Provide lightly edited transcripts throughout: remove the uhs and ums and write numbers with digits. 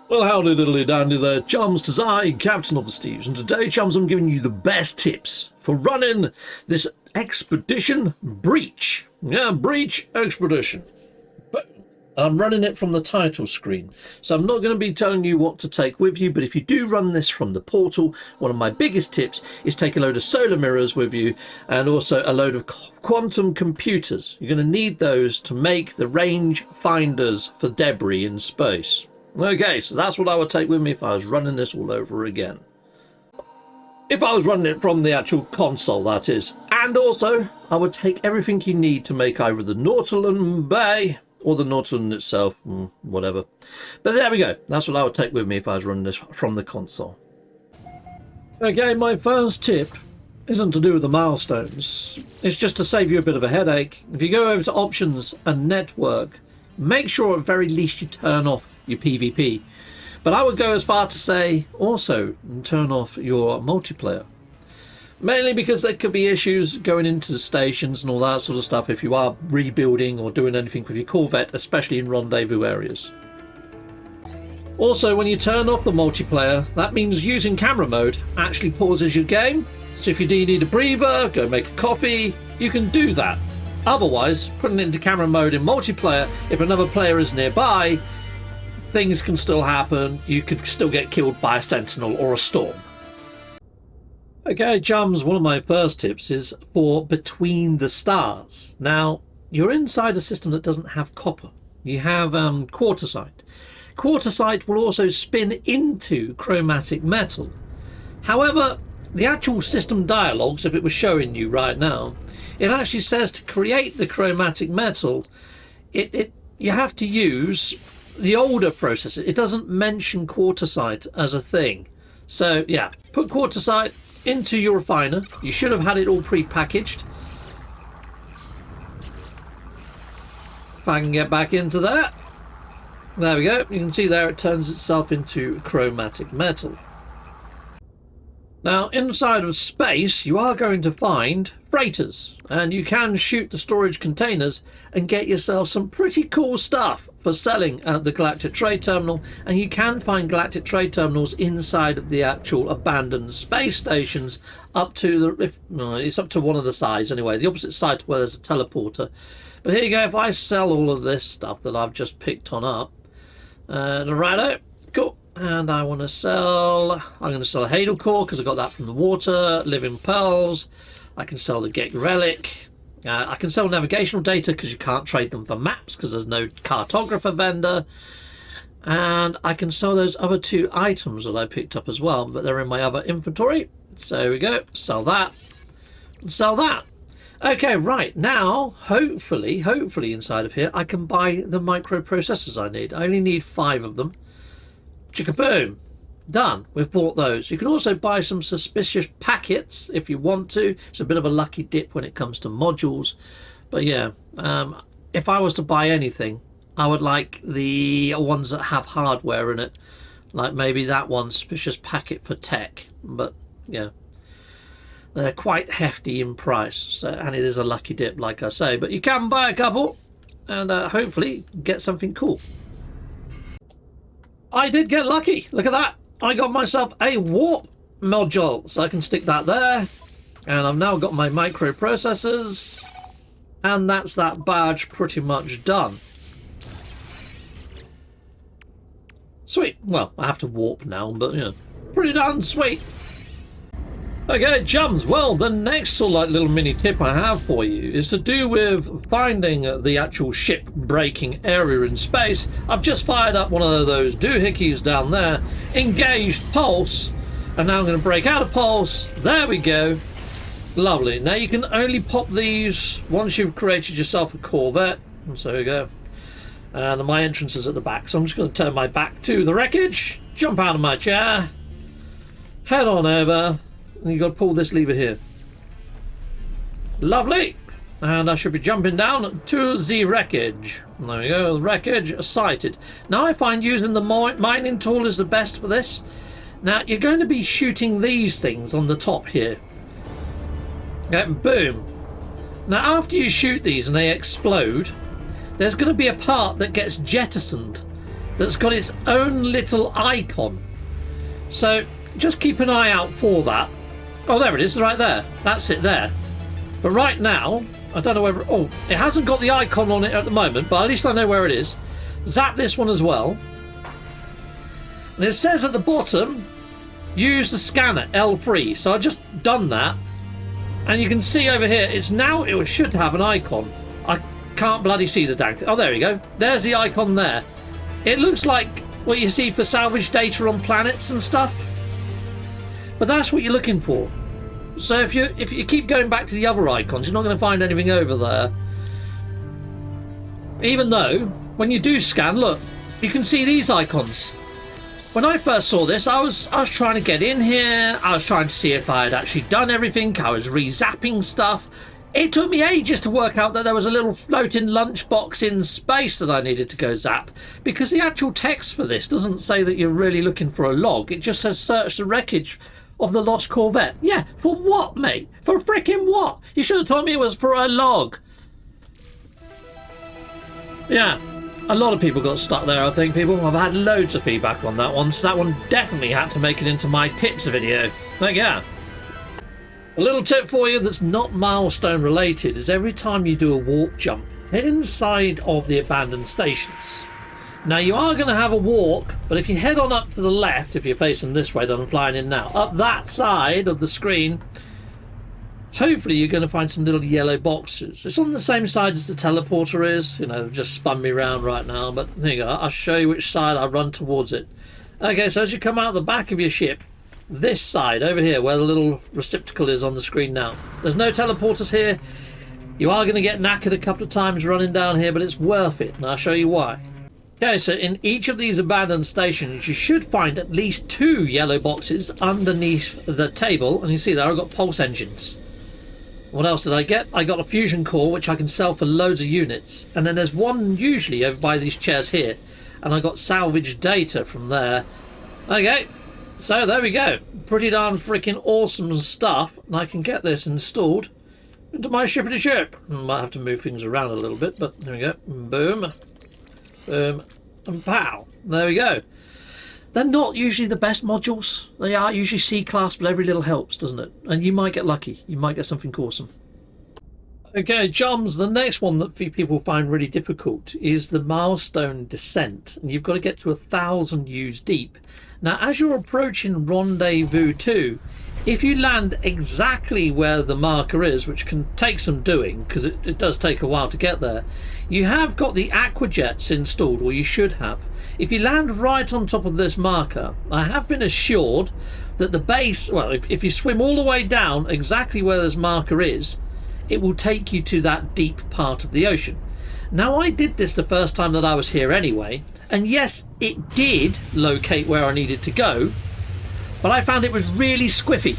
Well, howdy diddly dandy there, chums. 'Tis I, Captain of the Steves, and today, chums, I'm giving you the best tips for running this expedition breach. Yeah, breach expedition. But I'm running it from the title screen, so I'm not going to be telling you what to take with you, but if you do run this from the portal, one of my biggest tips is take a load of solar mirrors with you and also a load of quantum computers. You're going to need those to make the range finders for debris in space. Okay, so that's what I would take with me if I was running this all over again. If I was running it from the actual console, that is. And also, I would take everything you need to make either the Nautilus Bay or the Nautilus itself, whatever. But there we go. That's what I would take with me if I was running this from the console. Okay, my first tip isn't to do with the milestones. It's just to save you a bit of a headache. If you go over to options and network, make sure at very least you turn off your PvP, but I would go as far to say also turn off your multiplayer, mainly because there could be issues going into the stations and all that sort of stuff if you are rebuilding or doing anything with your Corvette, especially in rendezvous areas. Also, when you turn off the multiplayer, that means using camera mode actually pauses your game, so if you do need a breather, go make a coffee, you can do that. Otherwise, putting it into camera mode in multiplayer, if another player is nearby, things can still happen. You could still get killed by a sentinel or a storm. Okay, chums, one of my first tips is for between the stars. Now, you're inside a system that doesn't have copper. You have quartzite. Quartzite will also spin into chromatic metal. However, the actual system dialogues, if it was showing you right now, it actually says to create the chromatic metal, you have to use the older processor. It doesn't mention quartzite as a thing. So yeah, put quartzite into your refiner. You should have had it all pre-packaged. If I can get back into that. There we go. You can see there it turns itself into chromatic metal. Now, inside of space, you are going to find freighters, and you can shoot the storage containers and get yourself some pretty cool stuff for selling at the Galactic Trade Terminal. And you can find Galactic Trade Terminals inside of the actual abandoned space stations up to it's up to one of the sides anyway, the opposite side to where there's a teleporter. But here you go. If I sell all of this stuff that I've just picked on up, righto, cool. And I want to sell, I'm going to sell a Hadal Core because I got that from the water, Living Pearls. I can sell the Get Relic. I can sell navigational data because you can't trade them for maps because there's no cartographer vendor. And I can sell those other two items that I picked up as well, but they're in my other inventory. So here we go, sell that, and sell that. Okay, right, now, hopefully inside of here, I can buy the microprocessors I need. I only need 5 of them. Chicka-boom, done. We've bought those. You can also buy some suspicious packets if you want to. It's a bit of a lucky dip when it comes to modules, but yeah, if I was to buy anything, I would like the ones that have hardware in it, like maybe that one, suspicious packet for tech. But yeah, they're quite hefty in price, so, and it is a lucky dip, like I say, but you can buy a couple and hopefully get something cool. I did get lucky. Look at that. I got myself a warp module, so I can stick that there. And I've now got my microprocessors. And that's that badge pretty much done. Sweet. Well, I have to warp now, but yeah, pretty darn sweet. Okay, chums, well, the next sort of like little mini tip I have for you is to do with finding the actual ship breaking area in space. I've just fired up one of those doohickeys down there, engaged pulse, and now I'm going to break out of pulse. There we go. Lovely. Now you can only pop these once you've created yourself a Corvette. So here we go. And my entrance is at the back, so I'm just going to turn my back to the wreckage, jump out of my chair, head on over. And you've got to pull this lever here. Lovely. And I should be jumping down to the wreckage. There we go. The wreckage sighted. Now I find using the mining tool is the best for this. Now you're going to be shooting these things on the top here. Okay, boom. Now after you shoot these and they explode, there's going to be a part that gets jettisoned that's got its own little icon. So just keep an eye out for that. Oh, there it is, right there. That's it there. But right now, I don't know whether... Oh, it hasn't got the icon on it at the moment, but at least I know where it is. Zap this one as well. And it says at the bottom, use the scanner, L3. So I've just done that. And you can see over here, it's now... It should have an icon. I can't bloody see the dang thing. Oh, there you go. There's the icon there. It looks like what you see for salvage data on planets and stuff. But that's what you're looking for. So if you keep going back to the other icons, you're not going to find anything over there. Even though, when you do scan, look, you can see these icons. When I first saw this, I was trying to get in here. I was trying to see if I had actually done everything. I was re-zapping stuff. It took me ages to work out that there was a little floating lunchbox in space that I needed to go zap, because the actual text for this doesn't say that you're really looking for a log. It just says search the wreckage of the lost Corvette. Yeah, for what, mate? For freaking what? You should have told me it was for a log. Yeah, a lot of people got stuck there, I think, people. I've had loads of feedback on that one, so that one definitely had to make it into my tips video. But yeah. A little tip for you that's not milestone related is every time you do a warp jump, head inside of the abandoned stations. Now you are going to have a walk, but if you head on up to the left, if you're facing this way that I'm flying in now, up that side of the screen, hopefully you're going to find some little yellow boxes. It's on the same side as the teleporter is. You know, just spun me around right now, but there you go. I'll show you which side I run towards it. Okay, so as you come out the back of your ship, this side over here where the little receptacle is on the screen now, there's no teleporters here. You are going to get knackered a couple of times running down here, but it's worth it, and I'll show you why. Okay, so in each of these abandoned stations you should find at least 2 yellow boxes underneath the table, and you see there I've got pulse engines. What else did I get? I got a fusion core which I can sell for loads of units, and then there's one usually over by these chairs here, and I got salvage data from there. Okay, so there we go. Pretty darn freaking awesome stuff, and I can get this installed into my shippity ship. Might have to move things around a little bit, but there we go. Boom, boom, and pow. There we go. They're not usually the best modules. They are usually C-class, but every little helps, doesn't it? And you might get lucky. You might get something awesome. Okay, chums, the next one that people find really difficult is the milestone descent. And you've got to get to 1,000 U's deep. Now, as you're approaching Rendezvous 2, if you land exactly where the marker is, which can take some doing, because it does take a while to get there, you have got the aquajets installed, or you should have. If you land right on top of this marker, I have been assured that the base, well, if you swim all the way down exactly where this marker is, it will take you to that deep part of the ocean. Now, I did this the first time that I was here anyway, and yes, it did locate where I needed to go, but I found it was really squiffy,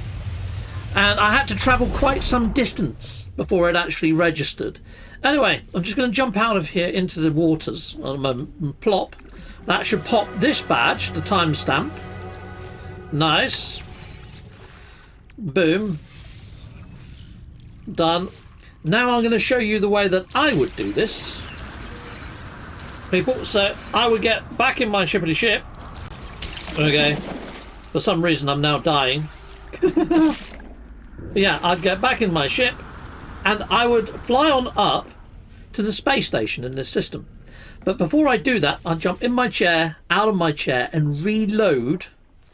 and I had to travel quite some distance before it actually registered. Anyway, I'm just going to jump out of here into the waters at the moment and plop. That should pop this badge, the timestamp. Nice. Boom. Done. Now I'm going to show you the way that I would do this, people. So I would get back in my shippity ship. Okay. For some reason I'm now dying. Yeah, I'd get back in my ship and I would fly on up to the space station in this system. But before I do that, I'd jump in my chair, out of my chair, and reload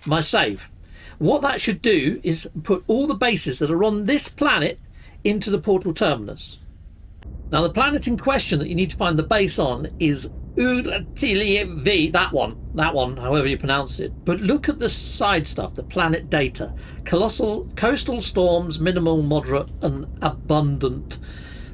my save. What that should do is put all the bases that are on this planet into the portal terminus. Now, the planet in question that you need to find the base on is Utiliev, that one, however you pronounce it. But look at the side stuff, the planet data. Colossal, coastal storms, minimal, moderate, and abundant.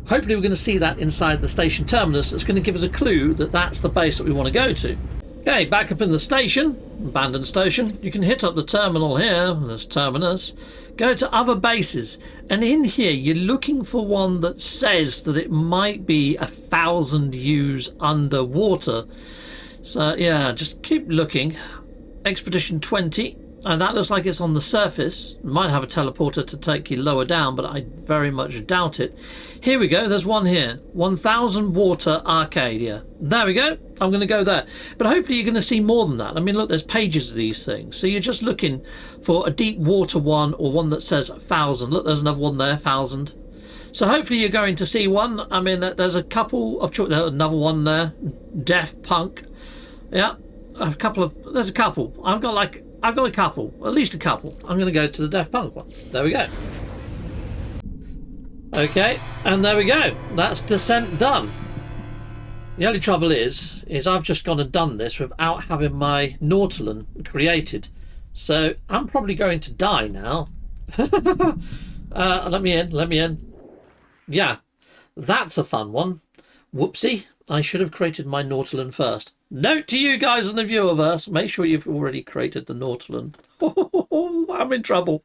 Hopefully we're going to see that inside the station terminus. That's going to give us a clue that that's the base that we want to go to. Okay, back up in the station, abandoned station, you can hit up the terminal here, this terminus, go to other bases, and in here you're looking for one that says that it might be 1,000 U's underwater. So yeah, just keep looking. Expedition 20, And that looks like it's on the surface. It might have a teleporter to take you lower down, but I very much doubt it. Here we go. There's one here. 1000 Water Arcadia. There we go. I'm going to go there. But hopefully you're going to see more than that. I mean, look, there's pages of these things. So you're just looking for a deep water one or one that says 1000. Look, there's another one there, 1000. So hopefully you're going to see one. I mean, there's a couple of... There's another one there. Deaf Punk. Yeah. There's a couple. I've got a couple, at least a couple. I'm going to go to the Deaf Punk one. There we go. Okay, and there we go. That's descent done. The only trouble is I've just gone and done this without having my Nautilin created. So I'm probably going to die now. Let me in. Yeah, that's a fun one. Whoopsie, I should have created my Nautilin first. Note to you guys in the viewerverse, make sure you've already created the Nautilin. I'm in trouble.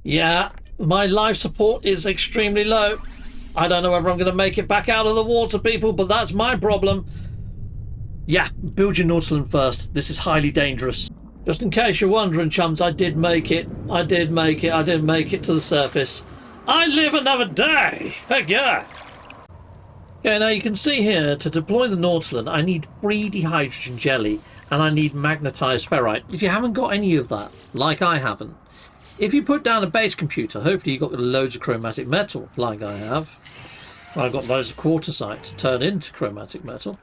Yeah, my life support is extremely low. I don't know whether I'm going to make it back out of the water, people, but that's my problem. Yeah, build your Nautilin first. This is highly dangerous. Just in case you're wondering, chums, I did make it. I did make it to the surface. I live another day. Heck yeah. Okay, now you can see here, to deploy the Nautilin, I need 3D hydrogen jelly and I need magnetized ferrite. If you haven't got any of that, like I haven't, if you put down a base computer, hopefully you've got loads of chromatic metal, like I have. I've got loads of quartzite to turn into chromatic metal.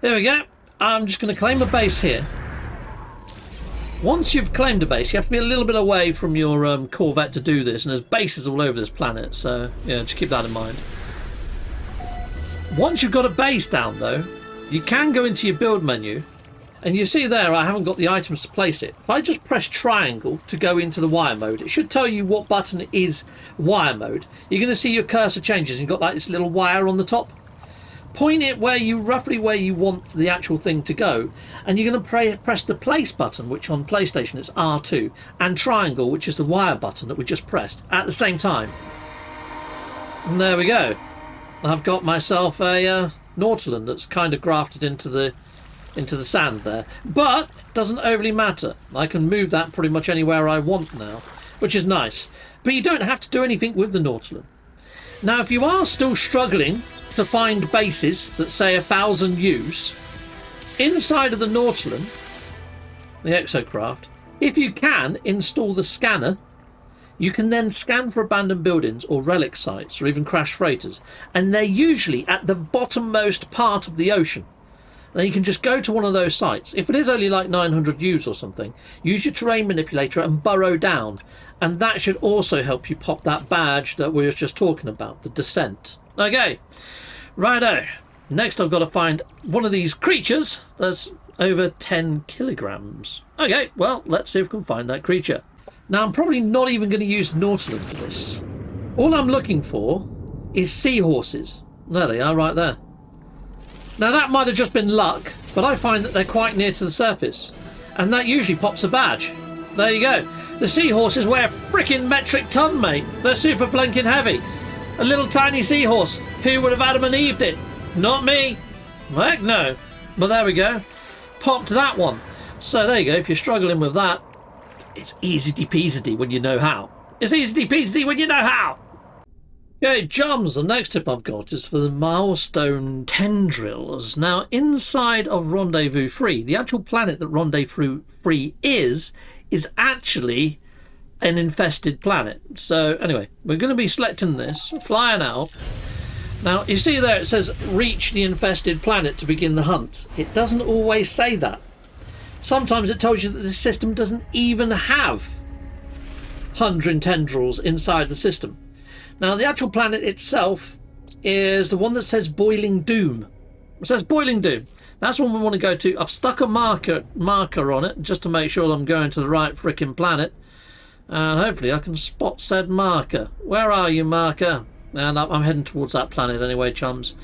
There we go. I'm just going to claim a base here. Once you've claimed a base, you have to be a little bit away from your Corvette to do this, and there's bases all over this planet, so yeah, just keep that in mind. Once you've got a base down, though, you can go into your build menu, and you see there I haven't got the items to place it. If I just press triangle to go into the wire mode, it should tell you what button is wire mode. You're going to see your cursor changes, and you've got like this little wire on the top. Point it roughly where you want the actual thing to go, and you're going to press the place button, which on PlayStation is R2, and triangle, which is the wire button that we just pressed, at the same time. And there we go. I've got myself a Nautilin that's kind of grafted into the sand there, but it doesn't overly matter. I can move that pretty much anywhere I want now, which is nice. But you don't have to do anything with the Nautilin. Now, if you are still struggling to find bases that say 1000 U's inside of the Nautilin, the exocraft, if you can install the scanner, you can then scan for abandoned buildings or relic sites or even crashed freighters, and they're usually at the bottommost part of the ocean. Then you can just go to one of those sites. If it is only like 900 U's or something, use your terrain manipulator and burrow down, and that should also help you pop that badge that we were just talking about, the descent. Okay, righto. Next I've got to find one of these creatures that's over 10 kilograms. Okay, well, let's see if we can find that creature. Now, I'm probably not even going to use the Nautilin for this. All I'm looking for is seahorses. There they are, right there. Now, that might have just been luck, but I find that they're quite near to the surface, and that usually pops a badge. There you go. The seahorses weigh a frickin' metric ton, mate. They're super blinking heavy. A little tiny seahorse. Who would have Adam and Eved it? Not me. Heck no. But there we go. Popped that one. So there you go. If you're struggling with that, it's easy-peasy when you know how. It's easy-peasy when you know how. Okay, chums, the next tip I've got is for the milestone tendrils. Now, inside of Rendezvous 3, the actual planet that Rendezvous 3 is actually an infested planet. So, anyway, we're going to be selecting this, flying out. Now, you see there it says, reach the infested planet to begin the hunt. It doesn't always say that. Sometimes it tells you that the system doesn't even have 100 tendrils inside the system. Now, the actual planet itself is the one that says Boiling Doom. It says Boiling Doom. That's one we want to go to. I've stuck a marker on it just to make sure I'm going to the right frickin' planet. And hopefully I can spot said marker. Where are you, marker? And I'm heading towards that planet anyway, chums,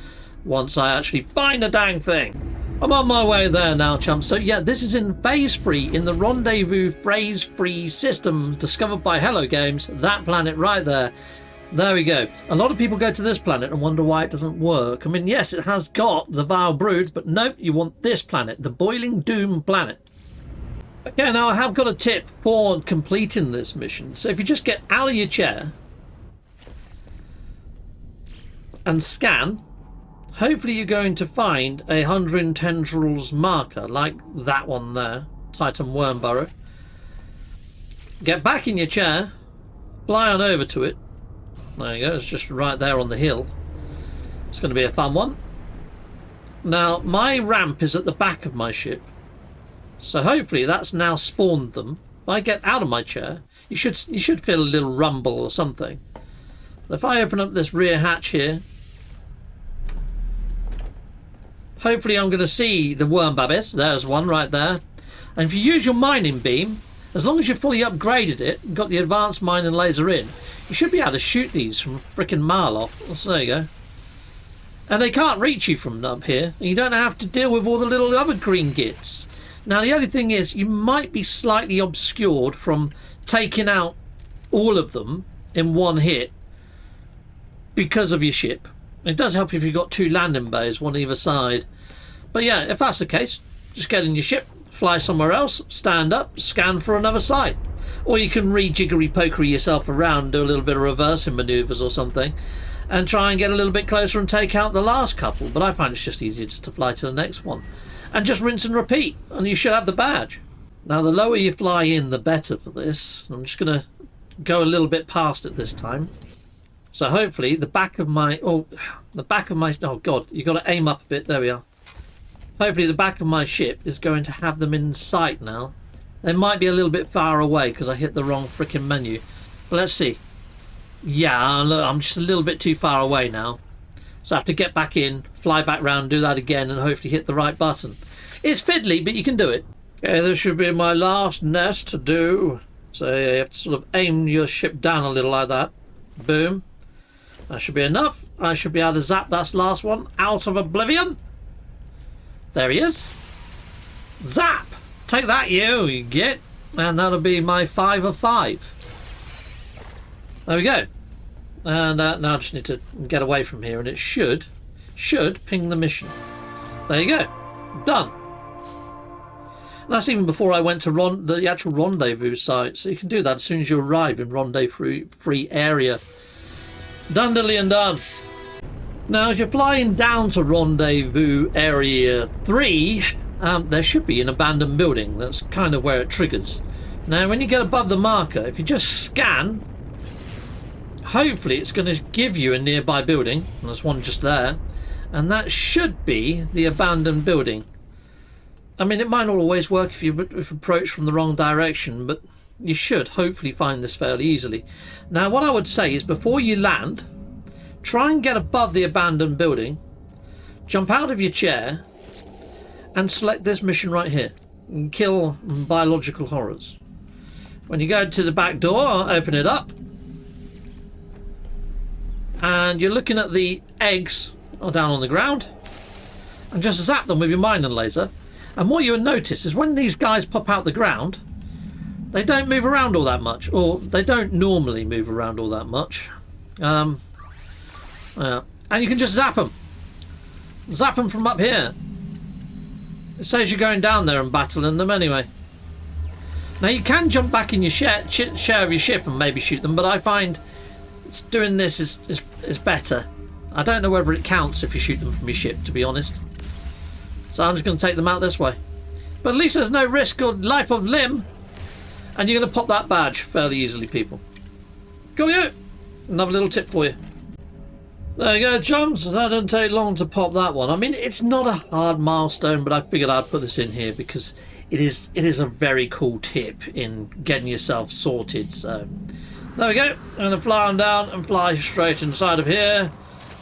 once I actually find the dang thing. I'm on my way there now, chums. So yeah, this is in Phase 3 in the Rendezvous Phase 3 system discovered by Hello Games. That planet right there. There we go. A lot of people go to this planet and wonder why it doesn't work. I mean, yes, it has got the Vile Brood, but nope, you want this planet, the Boiling Doom planet. Okay, now I have got a tip for completing this mission. So if you just get out of your chair and scan, hopefully you're going to find a 100 tendrils marker like that one there, Titan worm burrow. Get back in your chair, fly on over to it. There you go, it's just right there on the hill. It's going to be a fun one. Now my ramp is at the back of my ship, so hopefully that's now spawned them. If I get out of my chair, you should feel a little rumble or something. But if I open up this rear hatch here, hopefully I'm going to see the worm babbies. There's one right there. And if you use your mining beam, as long as you've fully upgraded it and got the advanced mining laser in, you should be able to shoot these from a freaking mile off. So there you go. And they can't reach you from up here. And you don't have to deal with all the little other green gits. Now the only thing is, you might be slightly obscured from taking out all of them in one hit because of your ship. It does help if you've got 2 landing bays, one either side. But yeah, if that's the case, just get in your ship, fly somewhere else, stand up, scan for another site. Or you can re-jiggery-pokery yourself around, do a little bit of reversing manoeuvres or something, and try and get a little bit closer and take out the last couple. But I find it's just easier just to fly to the next one. And just rinse and repeat, and you should have the badge. Now the lower you fly in, the better for this. I'm just going to go a little bit past it this time. So hopefully the back of my... oh god, you've got to aim up a bit. There we are. Hopefully the back of my ship is going to have them in sight now. They might be a little bit far away because I hit the wrong freaking menu. But let's see. Yeah, I'm just a little bit too far away now. So I have to get back in, fly back round, do that again, and hopefully hit the right button. It's fiddly, but you can do it. Okay, this should be my last nest to do. So you have to sort of aim your ship down a little like that. Boom. That should be enough. I should be able to zap that last one out of oblivion. There he is. Zap! Take that, you get. And that'll be my 5 of 5. There we go. And now I just need to get away from here, and it should ping the mission. There you go. Done. And that's even before I went to the actual rendezvous site. So you can do that as soon as you arrive in rendezvous-free area. Done, dilly and done. Now, as you're flying down to rendezvous area 3, there should be an abandoned building. That's kind of where it triggers. Now, when you get above the marker, if you just scan, hopefully it's going to give you a nearby building. And there's one just there. And that should be the abandoned building. I mean, it might not always work if you approach from the wrong direction, but you should hopefully find this fairly easily. Now, what I would say is before you land, try and get above the abandoned building, jump out of your chair, and select this mission right here. And kill biological horrors. When you go to the back door, open it up. And you're looking at the eggs down on the ground. And just zap them with your mining laser. And what you'll notice is when these guys pop out the ground, they don't move around all that much. Or they don't normally move around all that much. And you can just zap them. Zap them from up here. It says you're going down there and battling them anyway. Now you can jump back in your share of your ship and maybe shoot them, but I find doing this is better. I don't know whether it counts if you shoot them from your ship, to be honest. So I'm just going to take them out this way. But at least there's no risk or life of limb. And you're going to pop that badge fairly easily, people. Coolio! Another little tip for you. There you go, chums. That didn't take long to pop that one. I mean, it's not a hard milestone, but I figured I'd put this in here because it is a very cool tip in getting yourself sorted. So there we go. I'm going to fly on down and fly straight inside of here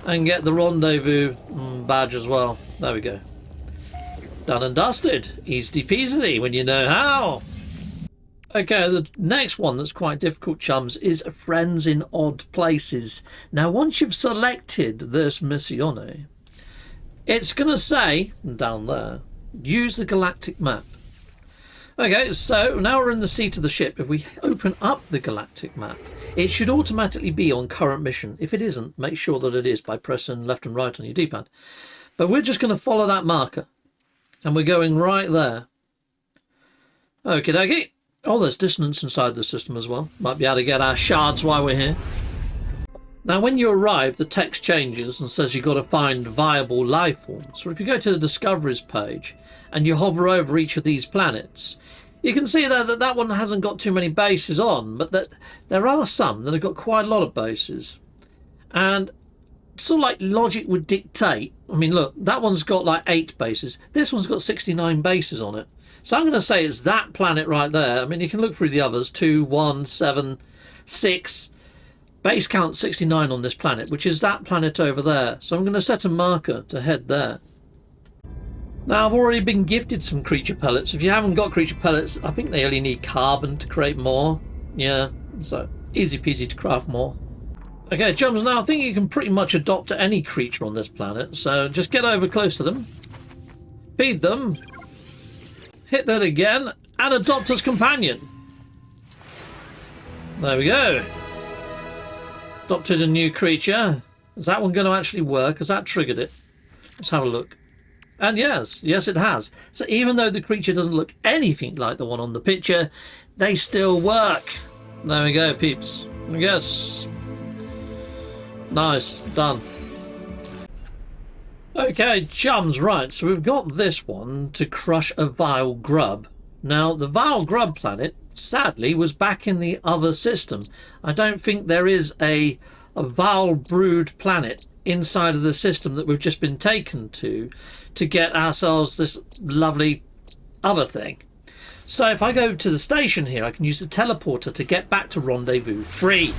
and get the rendezvous badge as well. There we go. Done and dusted. Easy peasy when you know how. Okay, the next one that's quite difficult, chums, is Friends in Odd Places. Now, once you've selected this missione, it's going to say, down there, use the galactic map. Okay, so now we're in the seat of the ship. If we open up the galactic map, it should automatically be on current mission. If it isn't, make sure that it is by pressing left and right on your D-pad. But we're just going to follow that marker. And we're going right there. Okie dokie. Oh, there's dissonance inside the system as well. Might be able to get our shards while we're here. Now, when you arrive, the text changes and says you've got to find viable life forms. So if you go to the Discoveries page and you hover over each of these planets, you can see there that that one hasn't got too many bases on, but that there are some that have got quite a lot of bases. And sort of like logic would dictate. I mean, look, that one's got like 8 bases. This one's got 69 bases on it. So I'm going to say it's that planet right there. I mean, you can look through the others. 2, 1, 7, 6. Base count 69 on this planet, which is that planet over there. So I'm going to set a marker to head there. Now, I've already been gifted some creature pellets. If you haven't got creature pellets, I think they only need carbon to create more. Yeah, so easy peasy to craft more. Okay, chums, now I think you can pretty much adopt any creature on this planet. So just get over close to them. Feed them. Hit that again. And adopt as companion. There we go. Adopted a new creature. Is that one going to actually work? Has that triggered it? Let's have a look. And yes, it has. So even though the creature doesn't look anything like the one on the picture, they still work. There we go, peeps. Yes. Nice. Done. Okay, chums, right. So we've got this one to crush a vile grub. Now, the vile grub planet, sadly, was back in the other system. I don't think there is a vile brood planet inside of the system that we've just been taken to get ourselves this lovely other thing. So if I go to the station here, I can use the teleporter to get back to Rendezvous 3.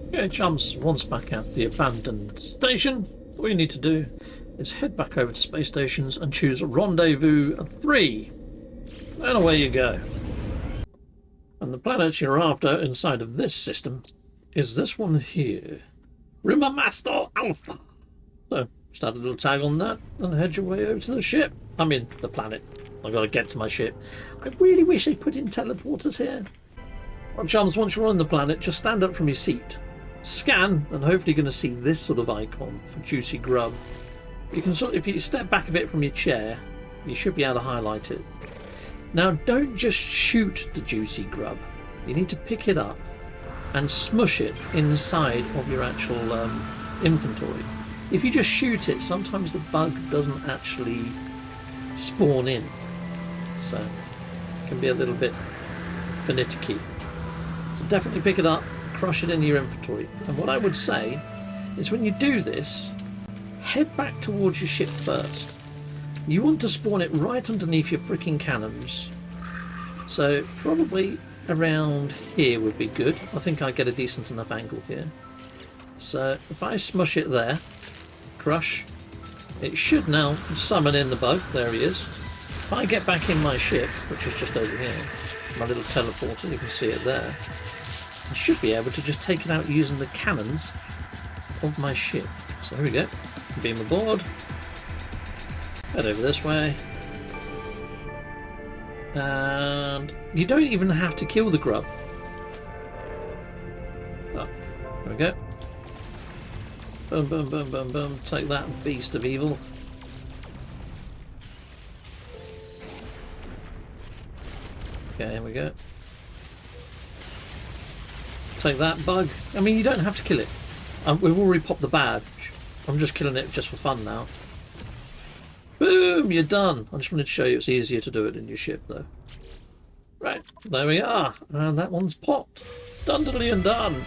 Okay, chums, once back at the abandoned station, all you need to do is head back over to space stations and choose Rendezvous 3. And away you go. And the planet you're after inside of this system is this one here. Rimmer Master Alpha. So, start a little tag on that and head your way over to the ship. I mean, the planet. I've got to get to my ship. I really wish they put in teleporters here. Well, chums, once you're on the planet, just stand up from your seat. Scan, and hopefully you're going to see this sort of icon for Juicy Grub. You can sort of, if you step back a bit from your chair, you should be able to highlight it. Now, don't just shoot the Juicy Grub. You need to pick it up and smush it inside of your actual inventory. If you just shoot it, sometimes the bug doesn't actually spawn in. So, it can be a little bit finicky. So definitely pick it up, crush it into your inventory. And what I would say is when you do this, head back towards your ship first. You want to spawn it right underneath your freaking cannons. So probably around here would be good. I think I get a decent enough angle here. So if I smush it there, crush, it should now summon in the bug. There he is. If I get back in my ship, which is just over here, my little teleporter, you can see it there, I should be able to just take it out using the cannons of my ship. So here we go. Beam aboard. Head over this way. And you don't even have to kill the grub. Oh, there we go. Boom, boom, boom, boom, boom. Take that, beast of evil. Okay, here we go. Take that, bug. I mean, you don't have to kill it. We've already popped the badge. I'm just killing it just for fun now. Boom, you're done. I just wanted to show you it's easier to do it in your ship, though. Right, there we are. And that one's popped. Dundly and done.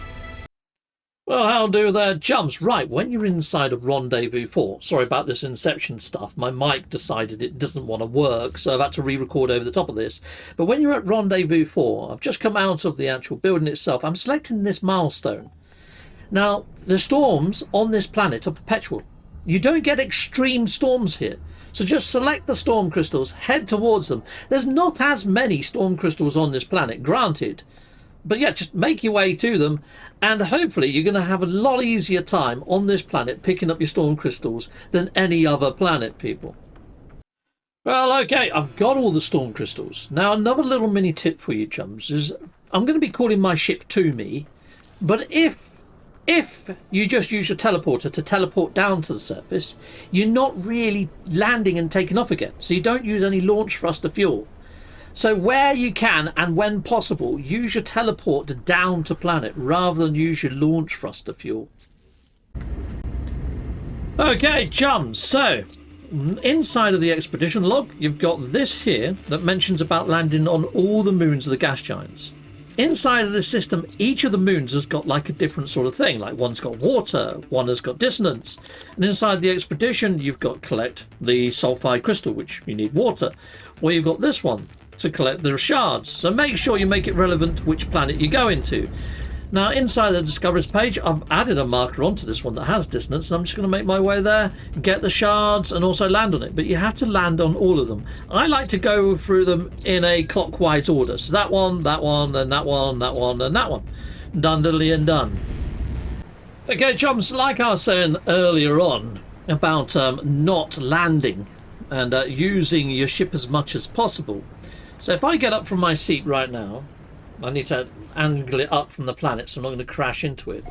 Well, how do there, chums? Right, when you're inside of Rendezvous 4, sorry about this Inception stuff, my mic decided it doesn't want to work, so I've had to re-record over the top of this. But when you're at Rendezvous 4, I've just come out of the actual building itself, I'm selecting this milestone. Now, the storms on this planet are perpetual. You don't get extreme storms here. So just select the storm crystals, head towards them. There's not as many storm crystals on this planet, granted. But yeah, just make your way to them, and hopefully you're going to have a lot easier time on this planet picking up your storm crystals than any other planet, people. Well, okay, I've got all the storm crystals. Now, another little mini tip for you, chums, is I'm going to be calling my ship to me, but if you just use your teleporter to teleport down to the surface, you're not really landing and taking off again, so you don't use any launch thruster fuel. So where you can and when possible, use your teleport down to planet rather than use your launch thruster fuel. Okay, chums, so inside of the expedition log, you've got this here that mentions about landing on all the moons of the gas giants. Inside of this system, each of the moons has got like a different sort of thing. Like one's got water, one has got dissonance. And inside the expedition, you've got collect the sulfide crystal, which you need water. Or you've got this one to collect the shards. So make sure you make it relevant to which planet you go into. Now, inside the Discoveries page, I've added a marker onto this one that has dissonance, and I'm just going to make my way there, get the shards, and also land on it. But you have to land on all of them. I like to go through them in a clockwise order. So that one, and that one, and that one, and that one. Done, diddly, and done. Okay, chums, like I was saying earlier on about not landing and using your ship as much as possible. So if I get up from my seat right now, I need to angle it up from the planet so I'm not going to crash into it.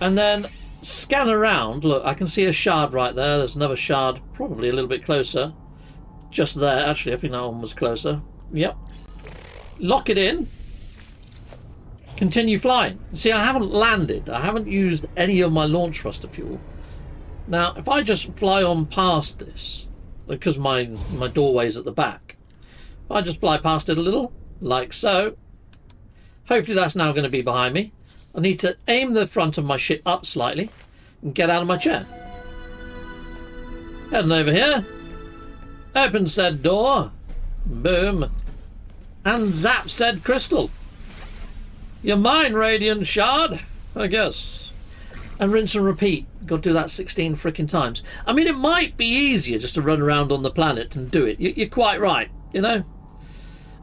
And then scan around. Look, I can see a shard right there. There's another shard probably a little bit closer. Just there. Actually, I think that one was closer. Yep. Lock it in. Continue flying. See, I haven't landed. I haven't used any of my launch thruster fuel. Now, if I just fly on past this, because my doorway's at the back, if I just fly past it a little, like so. Hopefully that's now going to be behind me. I need to aim the front of my ship up slightly and get out of my chair. Heading over here. Open said door. Boom. And zap said crystal. You're mine, Radiant Shard. I guess. And rinse and repeat. Got to do that 16 frickin' times. I mean, it might be easier just to run around on the planet and do it. You're quite right, you know?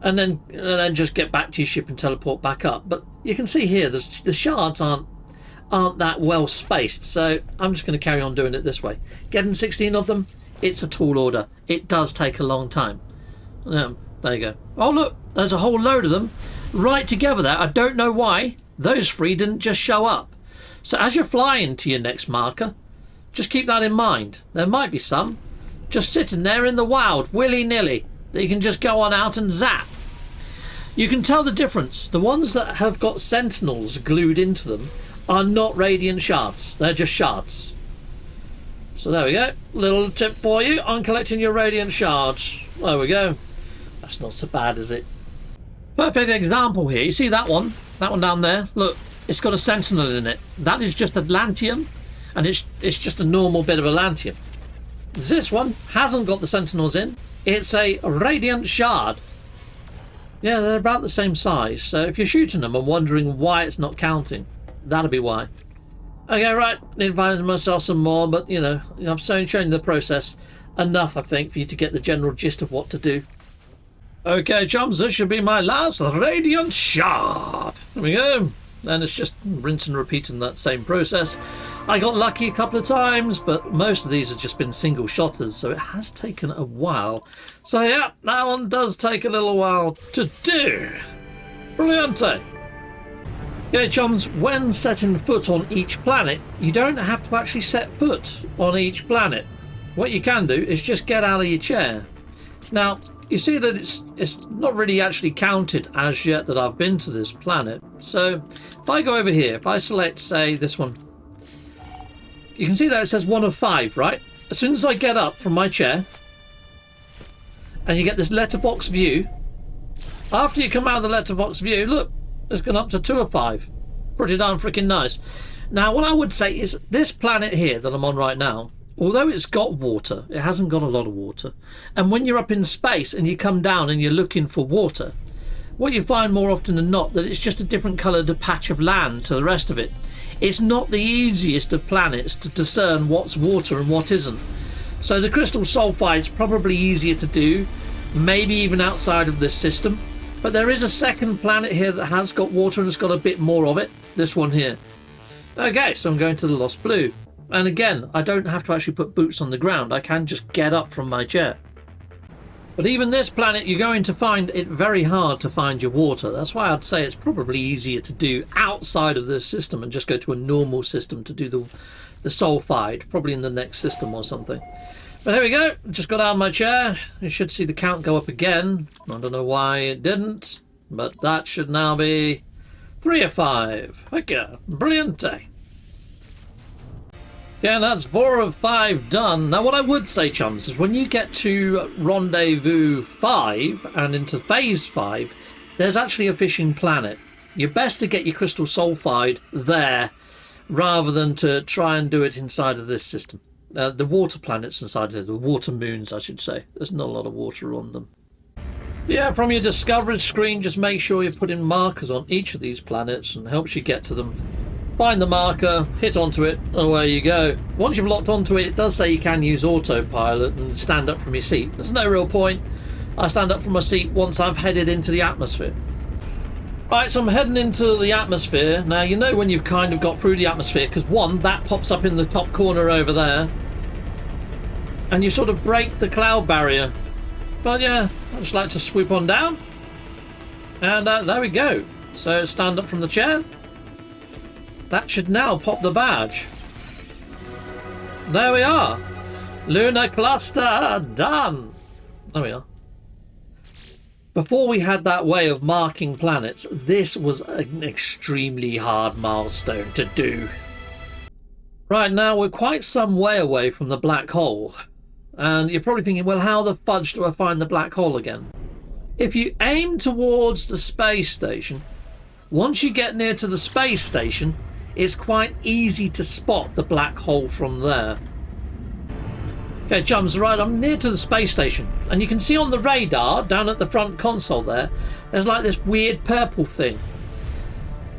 And then just get back to your ship and teleport back up. But you can see here the shards aren't that well spaced, so I'm just going to carry on doing it this way. Getting 16 of them, it's a tall order. It does take a long time. There you go. Oh look, there's a whole load of them right together there. I don't know why those three didn't just show up. So as you're flying to your next marker, just keep that in mind. There might be some just sitting there in the wild, willy-nilly, that you can just go on out and zap. You can tell the difference. The ones that have got sentinels glued into them are not radiant shards. They're just shards. So there we go. Little tip for you on collecting your radiant shards. There we go. That's not so bad, is it? Perfect example here. You see that one? That one down there? Look, it's got a sentinel in it. That is just Atlantium, and it's just a normal bit of Atlantium. This one hasn't got the sentinels in. It's a radiant shard. Yeah, they're about the same size. So if you're shooting them and wondering why it's not counting, that'll be why. Okay, right. Need to find myself some more, but you know, I've shown you the process enough, I think, for you to get the general gist of what to do. Okay, chums, this should be my last radiant shard. There we go. And it's just rinse and repeat in that same process. I got lucky a couple of times, but most of these have just been single shotters, so it has taken a while. So yeah, that one does take a little while to do. Brilliante. Okay, chums, when setting foot on each planet, you don't have to actually set foot on each planet. What you can do is just get out of your chair. Now, you see that it's not really actually counted as yet that I've been to this planet. So if I go over here, if I select, say, this one, you can see that it says 1 of 5, right? As soon as I get up from my chair and you get this letterbox view, after you come out of the letterbox view, look, it's gone up to 2 of 5. Pretty darn freaking nice. Now, what I would say is this planet here that I'm on right now, although it's got water, it hasn't got a lot of water. And when you're up in space and you come down and you're looking for water, what you find more often than not that it's just a different coloured patch of land to the rest of it. It's not the easiest of planets to discern what's water and what isn't. So the crystal sulfide's probably easier to do, maybe even outside of this system. But there is a second planet here that has got water and has got a bit more of it. This one here. Okay, so I'm going to the Lost Blue. And again, I don't have to actually put boots on the ground. I can just get up from my chair. But even this planet, you're going to find it very hard to find your water. That's why I'd say it's probably easier to do outside of this system and just go to a normal system to do the sulfide, probably in the next system or something. But here we go. Just got out of my chair. You should see the count go up again. I don't know why it didn't, but that should now be 3 of 5. Okay, brilliant day. Yeah, that's 4 of 5 done. Now, what I would say, chums, is when you get to Rendezvous 5 and into Phase 5, there's actually a fishing planet. You're best to get your crystal sulfide there rather than to try and do it inside of this system. The water planets inside of the water moons, I should say. There's not a lot of water on them. Yeah, from your discovery screen, just make sure you're putting markers on each of these planets and helps you get to them. Find the marker, hit onto it, and away you go. Once you've locked onto it, it does say you can use autopilot and stand up from your seat. There's no real point. I stand up from my seat once I've headed into the atmosphere. Right, so I'm heading into the atmosphere. Now, you know when you've kind of got through the atmosphere, because one, that pops up in the top corner over there. And you sort of break the cloud barrier. But yeah, I just like to swoop on down. And there we go. So stand up from the chair. That should now pop the badge. There we are. Lunar cluster done. There we are. Before we had that way of marking planets, this was an extremely hard milestone to do. Right, now we're quite some way away from the black hole. And you're probably thinking, well, how the fudge do I find the black hole again? If you aim towards the space station, once you get near to the space station, it's quite easy to spot the black hole from there. Okay, chums, right, I'm near to the space station, and you can see on the radar down at the front console there's like this weird purple thing.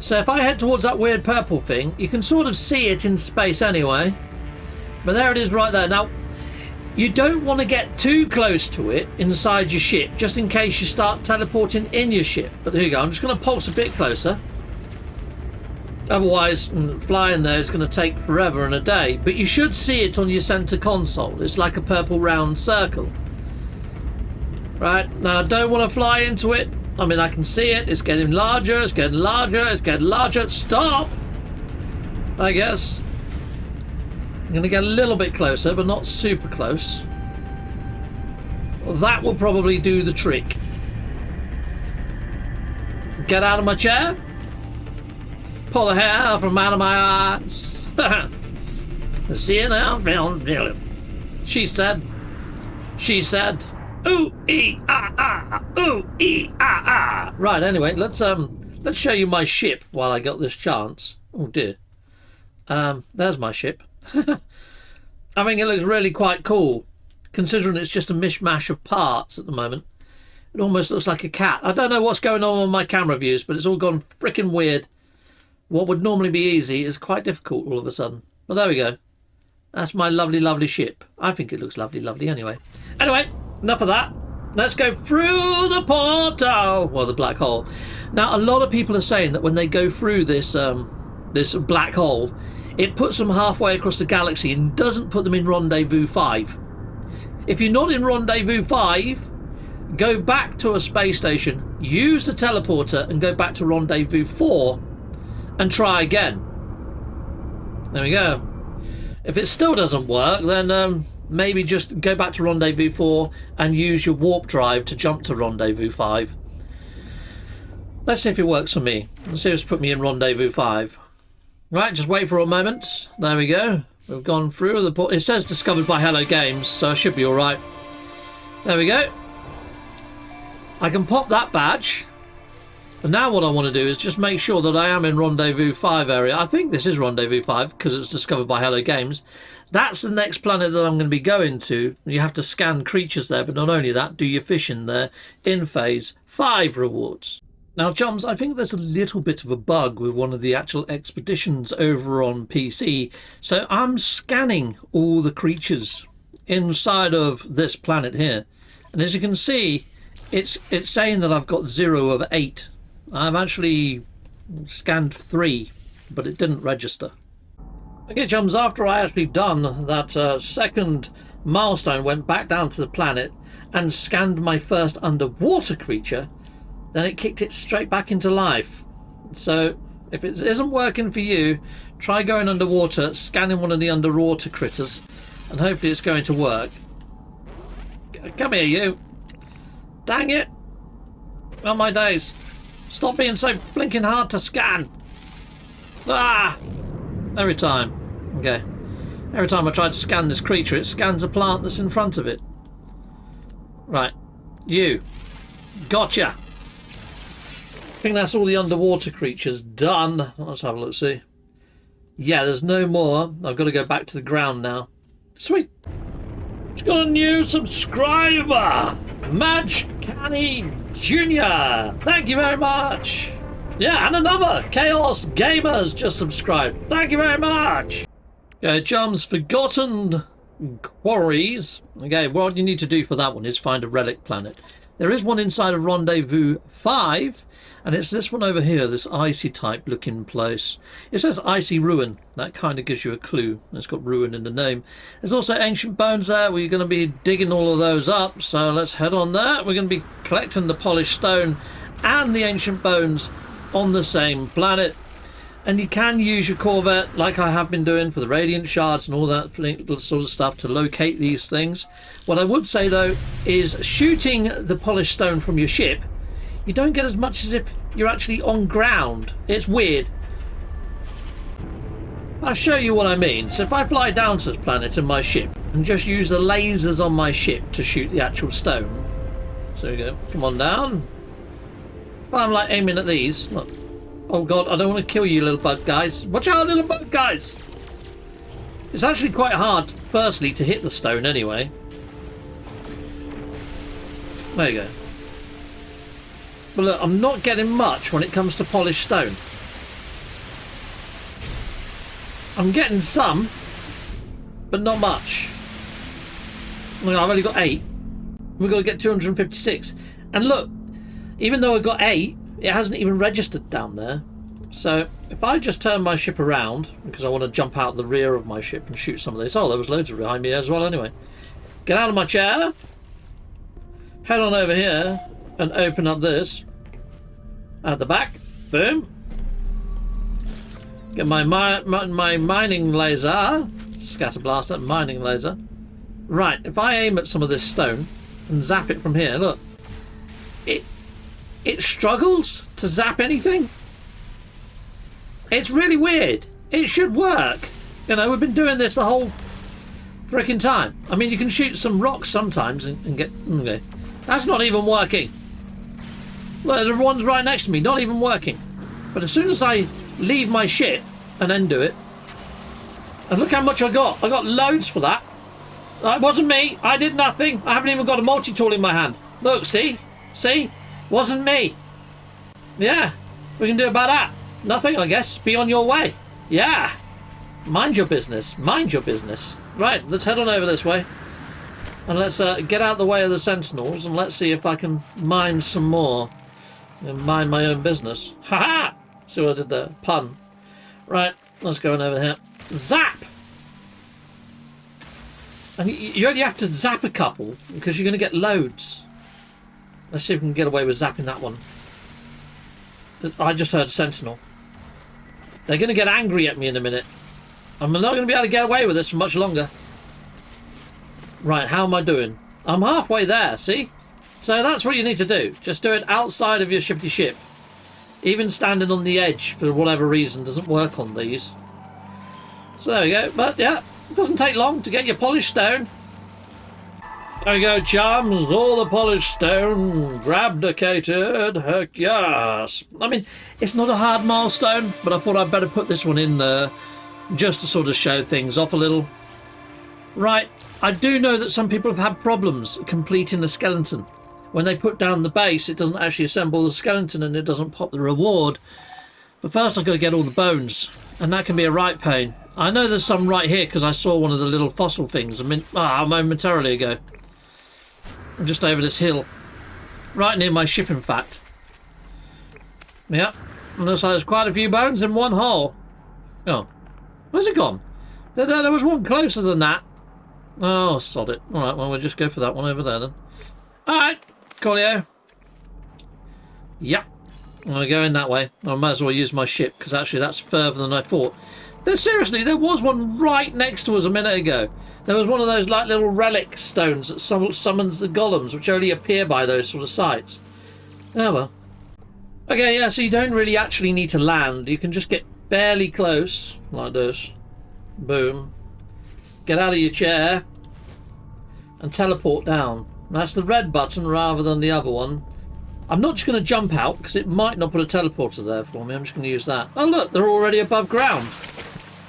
So if I head towards that weird purple thing, you can sort of see it in space anyway. But there it is right there. Now, you don't want to get too close to it inside your ship, just in case you start teleporting in your ship. But there you go, I'm just going to pulse a bit closer. Otherwise, flying there is going to take forever and a day. But you should see it on your center console. It's like a purple round circle. Right, now I don't want to fly into it. I mean, I can see it. It's getting larger, it's getting larger, it's getting larger. Stop! I guess. I'm going to get a little bit closer, but not super close. Well, that will probably do the trick. Get out of my chair. Pull the hair from out of my eyes. See you now, she said. She said, ooh ee ah ah, ooh ee ah ah. Right. Anyway, let's show you my ship while I got this chance. Oh dear. There's my ship. I think it looks really quite cool, considering it's just a mishmash of parts at the moment. It almost looks like a cat. I don't know what's going on with my camera views, but it's all gone freaking weird. What would normally be easy is quite difficult all of a sudden. But there we go. That's my lovely, lovely ship. I think it looks lovely, lovely anyway. Anyway, enough of that. Let's go through the portal. Well, the black hole. Now, a lot of people are saying that when they go through this this black hole, it puts them halfway across the galaxy and doesn't put them in Rendezvous 5. If you're not in Rendezvous 5, go back to a space station, use the teleporter and go back to Rendezvous 4 and try again. There we go. If it still doesn't work, then maybe just go back to Rendezvous 4 and use your warp drive to jump to Rendezvous 5. Let's see if it works for me. Let's see if it's put me in Rendezvous 5. Right, just wait for a moment. There we go. We've gone through the port. It says discovered by Hello Games, so I should be all right. There we go. I can pop that badge. And now what I want to do is just make sure that I am in Rendezvous 5 area. I think this is Rendezvous 5 because it's discovered by Hello Games. That's the next planet that I'm going to be going to. You have to scan creatures there, but not only that, do your fishing there in Phase 5 rewards. Now, chums, I think there's a little bit of a bug with one of the actual expeditions over on PC. So I'm scanning all the creatures inside of this planet here. And as you can see, it's saying that I've got 0 of 8. I've actually scanned 3, but it didn't register. Okay, chums, after I actually done that second milestone, went back down to the planet and scanned my first underwater creature, then it kicked it straight back into life. So if it isn't working for you, try going underwater, scanning one of the underwater critters, and hopefully it's going to work. Come here, you. Dang it. Oh, my days. Stop being so blinking hard to scan. Ah! Every time. Okay. Every time I try to scan this creature, it scans a plant that's in front of it. Right. You. Gotcha. I think that's all the underwater creatures done. Let's have a look, see. Yeah, there's no more. I've got to go back to the ground now. Sweet. It's got a new subscriber. Madge Canny Jr. Thank you very much. Yeah, and another Chaos Gamers just subscribed. Thank you very much. Okay, Chum's Forgotten Quarries. Okay, what you need to do for that one is find a relic planet. There is one inside of Rendezvous 5, and it's this one over here, this icy type looking place. It says Icy Ruin. That kind of gives you a clue. It's got ruin in the name. There's also Ancient Bones there. We're going to be digging all of those up, so let's head on there. We're going to be collecting the polished stone and the Ancient Bones on the same planet. And you can use your Corvette, like I have been doing, for the Radiant Shards and all that sort of stuff to locate these things. What I would say, though, is shooting the polished stone from your ship, you don't get as much as if you're actually on ground. It's weird. I'll show you what I mean. So if I fly down to this planet in my ship and just use the lasers on my ship to shoot the actual stone. So we go, come on down. But I'm like aiming at these. Look. Oh god, I don't want to kill you, little bug guys. Watch out, little bug guys! It's actually quite hard, firstly, to hit the stone anyway. There you go. But look, I'm not getting much when it comes to polished stone. I'm getting some, but not much. Look, I've only got 8. We've got to get 256. And look, even though I've got 8, it hasn't even registered down there. So if I just turn my ship around, because I want to jump out the rear of my ship and shoot some of this. Oh, there was loads behind me as well anyway. Get out of my chair. Head on over here and open up this. At the back. Boom. Get my mining laser. Scatter blaster, mining laser. Right, if I aim at some of this stone and zap it from here, look. It struggles to zap anything. It's really weird. It should work. You know, we've been doing this the whole freaking time. I mean, you can shoot some rocks sometimes and get... Okay. That's not even working. Look, the one's right next to me, not even working. But as soon as I leave my ship and then do it... And look how much I got. I got loads for that. It wasn't me. I did nothing. I haven't even got a multi-tool in my hand. Look, see? See? Wasn't me. Yeah, we can do about that. Nothing, I guess. Be on your way. Yeah. Mind your business. Mind your business. Right, let's head on over this way. And let's get out the way of the sentinels and let's see if I can mine some more. And mind my own business. Ha-ha! See what I did there? Pun. Right, let's go on over here. Zap! And you only have to zap a couple because you're going to get loads. Let's see if we can get away with zapping that one. I just heard a sentinel. They're going to get angry at me in a minute. I'm not going to be able to get away with this for much longer. Right, how am I doing? I'm halfway there, see? So that's what you need to do. Just do it outside of your shifty ship. Even standing on the edge, for whatever reason, doesn't work on these. So there we go. But yeah, it doesn't take long to get your polished stone. There we go, chums. All the polished stone abdicated. Heck yes. I mean, it's not a hard milestone, but I thought I'd better put this one in there just to sort of show things off a little. Right, I do know that some people have had problems completing the skeleton. When they put down the base, it doesn't actually assemble the skeleton and it doesn't pop the reward. But first I've got to get all the bones, and that can be a right pain. I know there's some right here because I saw one of the little fossil things momentarily ago. Just over this hill. Right near my ship, in fact. Yep. And looks like there's quite a few bones in one hole. Oh. Where's it gone? There was one closer than that. Oh, sod it. Alright, well, we'll just go for that one over there then. Alright. Coolio. Yep. I'm going to go in that way. I might as well use my ship, because actually that's further than I thought. Seriously, there was one right next to us a minute ago. There was one of those like little relic stones that summons the golems, which only appear by those sort of sites. Oh well. Okay, yeah, so you don't really actually need to land. You can just get barely close, like this. Boom. Get out of your chair and teleport down. That's the red button rather than the other one. I'm not just going to jump out because it might not put a teleporter there for me. I'm just going to use that. Oh look, they're already above ground.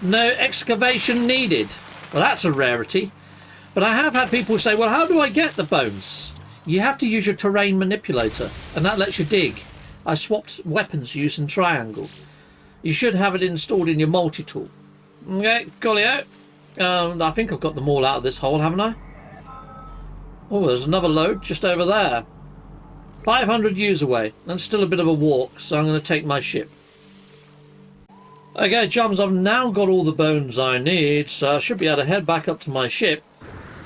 No excavation needed. Well, that's a rarity. But I have had people say, well, how do I get the bones? You have to use your terrain manipulator, and that lets you dig. I swapped weapons using triangle. You should have it installed in your multi-tool. Okay, coolio. I think I've got them all out of this hole, haven't I? Oh, there's another load just over there. 500 years away. That's still a bit of a walk, so I'm going to take my ship. Okay, chums, I've now got all the bones I need, so I should be able to head back up to my ship.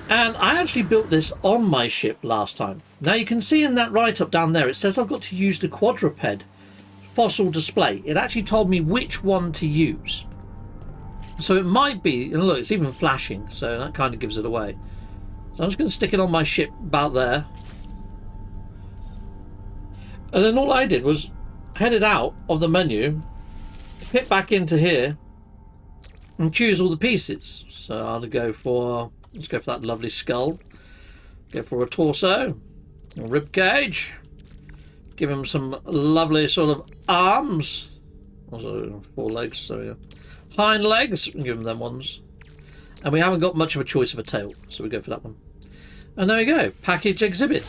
And I actually built this on my ship last time. Now you can see in that write-up down there, it says I've got to use the quadruped fossil display. It actually told me which one to use. So it might be, and look, it's even flashing, so that kind of gives it away. So I'm just going to stick it on my ship about there. And then all I did was head it out of the menu, hit back into here, and choose all the pieces. So I'll go for, let's go for that lovely skull. Go for a torso, a rib cage. Give him some lovely sort of arms. Also 4 legs, so yeah. Hind legs, give him them ones. And we haven't got much of a choice of a tail, so we go for that one. And there we go, package exhibit.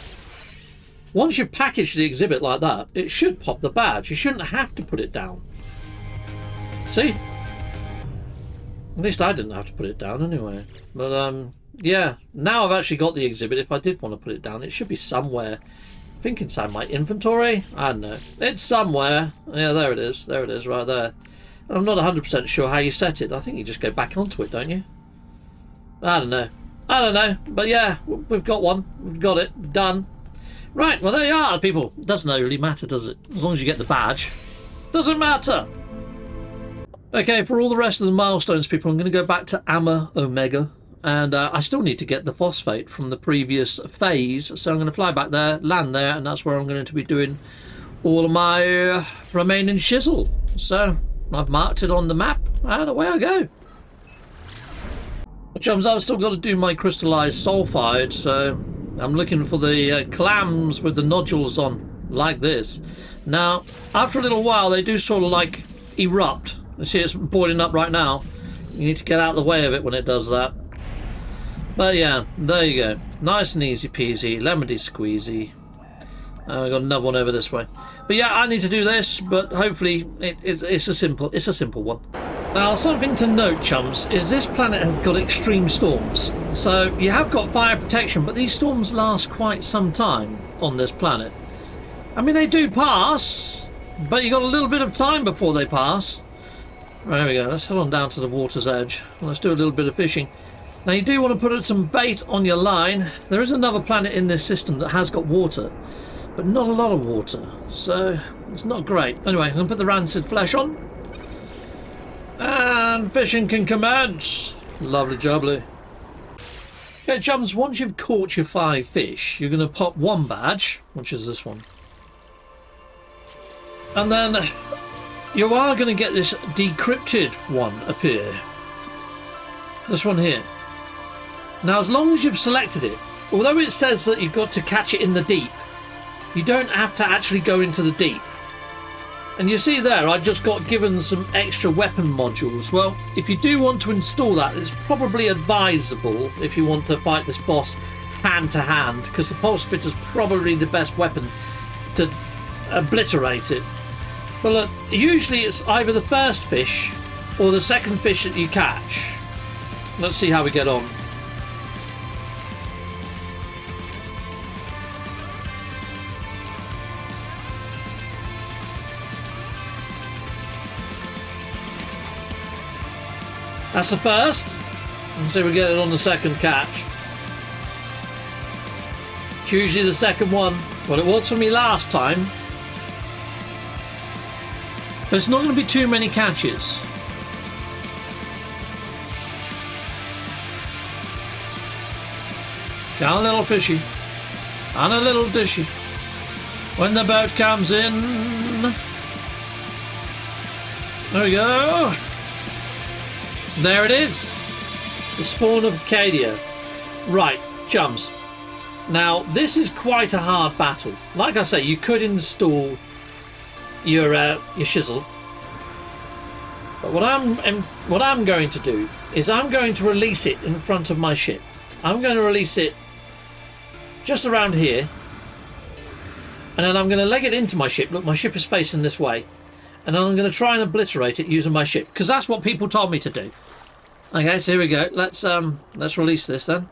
Once you've packaged the exhibit like that, it should pop the badge. You shouldn't have to put it down. See? At least I didn't have to put it down anyway. But yeah, now I've actually got the exhibit. If I did want to put it down, it should be somewhere. I think inside my inventory. I don't know. It's somewhere. Yeah, there it is. There it is, right there. And I'm not 100% sure how you set it. I think you just go back onto it, don't you? I don't know. I don't know. But yeah, we've got one. We've got it. Done. Right, well there you are, people. Doesn't really matter, does it? As long as you get the badge. Doesn't matter. Okay, for all the rest of the milestones, people, I'm going to go back to Amma Omega. And I still need to get the phosphate from the previous phase. So I'm going to fly back there, land there, and that's where I'm going to be doing all of my remaining shizzle. So I've marked it on the map, and away I go. Chums, I've still got to do my crystallized sulfide, so I'm looking for the clams with the nodules on, like this. Now, after a little while, they do sort of like erupt. You see it's boiling up right now. You need to get out of the way of it when it does that. But yeah, there you go. Nice and easy peasy, lemony squeezy. I've got another one over this way. But yeah, I need to do this, but hopefully it's a simple one. Now, something to note, chums, is this planet has got extreme storms. So you have got fire protection, but these storms last quite some time on this planet. I mean, they do pass, but you got a little bit of time before they pass. There we go. Let's head on down to the water's edge. Let's do a little bit of fishing. Now, you do want to put some bait on your line. There is another planet in this system that has got water, but not a lot of water, so it's not great. Anyway, I'm going to put the rancid flesh on. And fishing can commence. Lovely jubbly. Okay, chums, once you've caught your 5 fish, you're going to pop one badge, which is this one. And then you are going to get this decrypted one appear. This one here. Now, as long as you've selected it, although it says that you've got to catch it in the deep, you don't have to actually go into the deep. And you see there, I just got given some extra weapon modules. Well, if you do want to install that, it's probably advisable if you want to fight this boss hand to hand, because the pulse spitter's probably the best weapon to obliterate it. But look, usually it's either the first fish or the second fish that you catch. Let's see how we get on. That's the first. Let's see if we get it on the second catch. It's usually the second one. Well, it was for me last time. But it's not going to be too many catches. Got a little fishy. And a little dishy. When the boat comes in. There we go. There it is. The spawn of Cadia. Right, chums. Now, this is quite a hard battle. Like I say, you could install your shizzle. But what I'm going to do is I'm going to release it in front of my ship. I'm going to release it just around here. And then I'm going to leg it into my ship. Look, my ship is facing this way. And then I'm going to try and obliterate it using my ship. Because that's what people told me to do. Okay, so here we go. Let's release this then.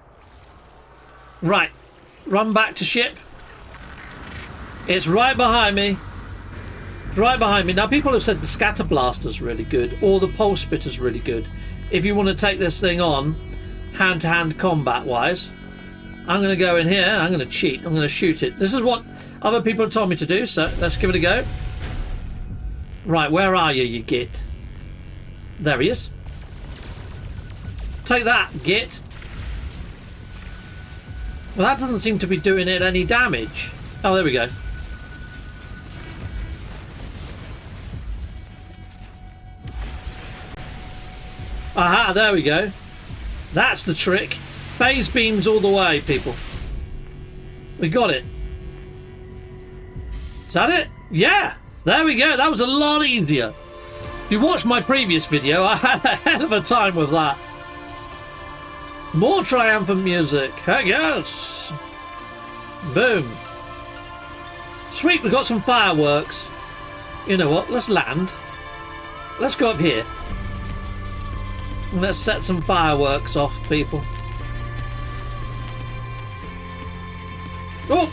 Right. Run back to ship. It's right behind me. It's right behind me. Now, people have said the scatter blaster's really good. Or the pulse spitter's really good. If you want to take this thing on, hand-to-hand combat-wise. I'm going to go in here. I'm going to cheat. I'm going to shoot it. This is what other people have told me to do. So, let's give it a go. Right, where are you git? There he is. Take that, git. Well, that doesn't seem to be doing it any damage. Oh, there we go. Aha, there we go. That's the trick. Phase beams all the way, people. We got it. Is that it? Yeah! There we go. That was a lot easier. If you watched my previous video, I had a hell of a time with that. More triumphant music. Heck yes. Boom. Sweet, we got some fireworks. You know what? Let's land. Let's go up here. And let's set some fireworks off, people. Oh!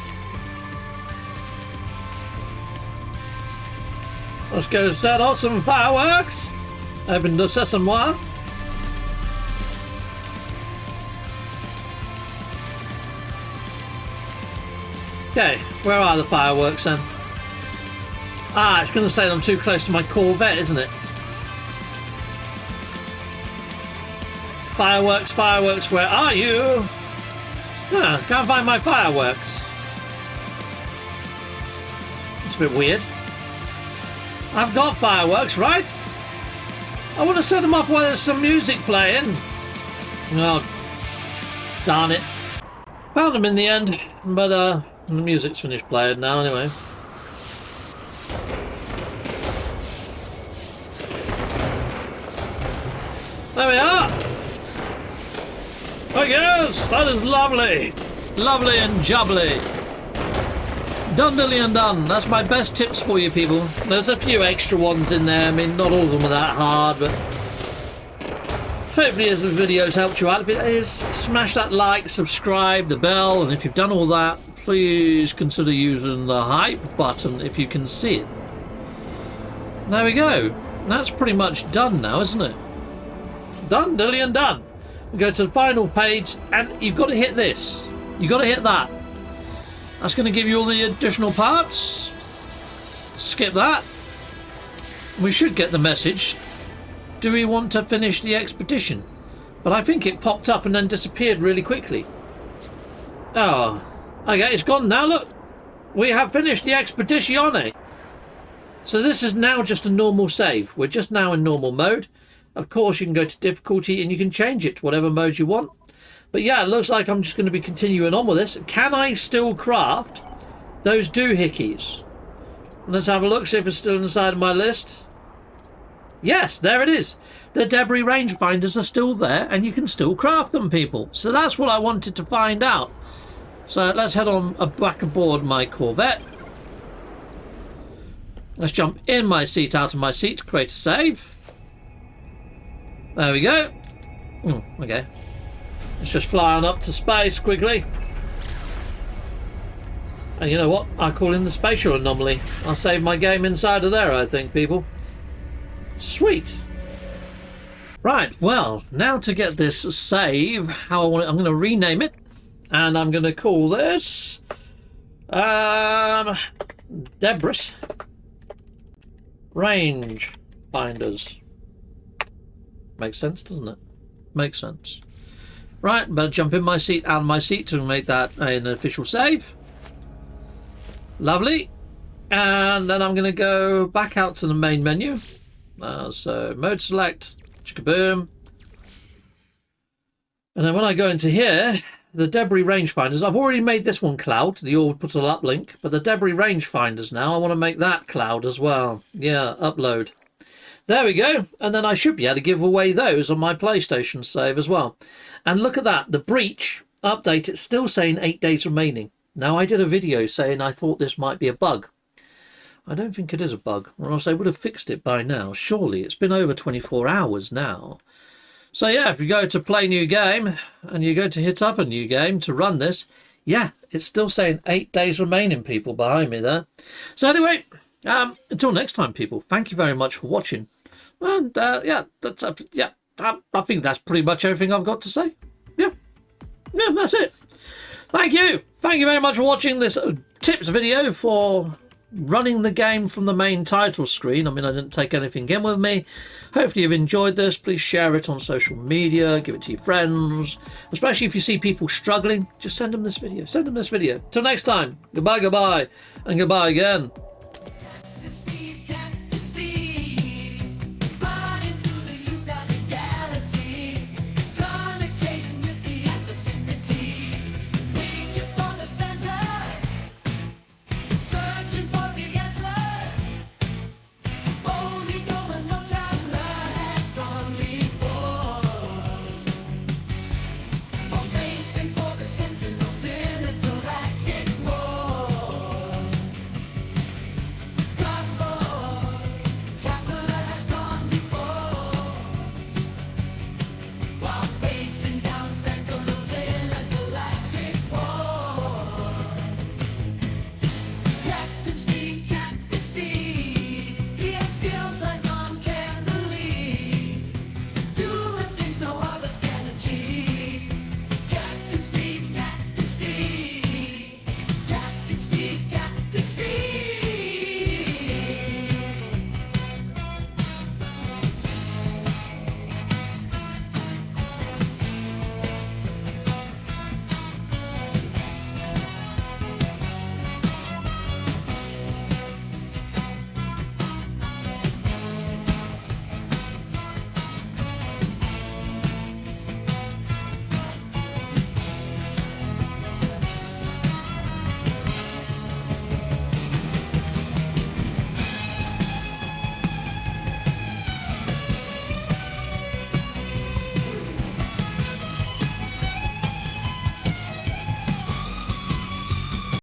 Let's go set off some fireworks. Open the sesame. Okay, where are the fireworks then? Ah, it's going to say I'm too close to my Corvette, isn't it? Fireworks, fireworks, where are you? Huh, can't find my fireworks. It's a bit weird. I've got fireworks, right? I want to set them off while there's some music playing. Oh, darn it. Found them in the end, but the music's finished playing now anyway. There we are! Oh yes, that is lovely! Lovely and jubbly. Done, dilly and done. That's my best tips for you people. There's a few extra ones in there. I mean, not all of them are that hard, but hopefully as the video's helped you out. If it is, smash that like, subscribe, the bell, and if you've done all that, please consider using the hype button if you can see it. There we go. That's pretty much done now, isn't it? Done, dilly and done. We go to the final page, and you've got to hit this. You've got to hit that. That's going to give you all the additional parts. Skip that. We should get the message. Do we want to finish the expedition? But I think it popped up and then disappeared really quickly. Oh, okay, it's gone now. Look, we have finished the expedition. So this is now just a normal save. We're just now in normal mode. Of course, you can go to difficulty and you can change it to whatever mode you want. But yeah, it looks like I'm just going to be continuing on with this. Can I still craft those doohickeys? Let's have a look, see if it's still inside of my list. Yes, there it is. The Debris Rangefinders are still there, and you can still craft them, people. So that's what I wanted to find out. So let's head on back aboard my Corvette. Let's jump in my seat, out of my seat, to create a save. There we go. Okay. Let's just fly on up to space quickly. And you know what? I call in the spatial anomaly. I'll save my game inside of there, I think, people. Sweet. Right, well, now to get this save, how I want it, I'm going to rename it. And I'm going to call this Debris Rangefinders. Makes sense, doesn't it? Makes sense. Right, better jump in my seat, out of my seat to make that an official save. Lovely. And then I'm going to go back out to the main menu. So mode select, chickaboom. And then when I go into here, the Debris Rangefinders, I've already made this one cloud, the all put it up link, but the Debris Rangefinders now, I want to make that cloud as well. Yeah, upload. There we go. And then I should be able to give away those on my PlayStation save as well. And look at that, the breach update, it's still saying 8 days remaining. Now, I did a video saying I thought this might be a bug. I don't think it is a bug, or else I would have fixed it by now. Surely, it's been over 24 hours now. So yeah, if you go to play new game, and you go to hit up a new game to run this, yeah, it's still saying 8 days remaining, people behind me there. So anyway, until next time, people, thank you very much for watching. And yeah, that's I think that's pretty much everything I've got to say. Yeah, that's it. Thank you very much for watching this tips video for running the game from the main title screen. I mean, I didn't take anything in with me. Hopefully you've enjoyed this. Please share it on social media, give it to your friends, especially if you see people struggling. Just send them this video. Till next time, goodbye, and goodbye again.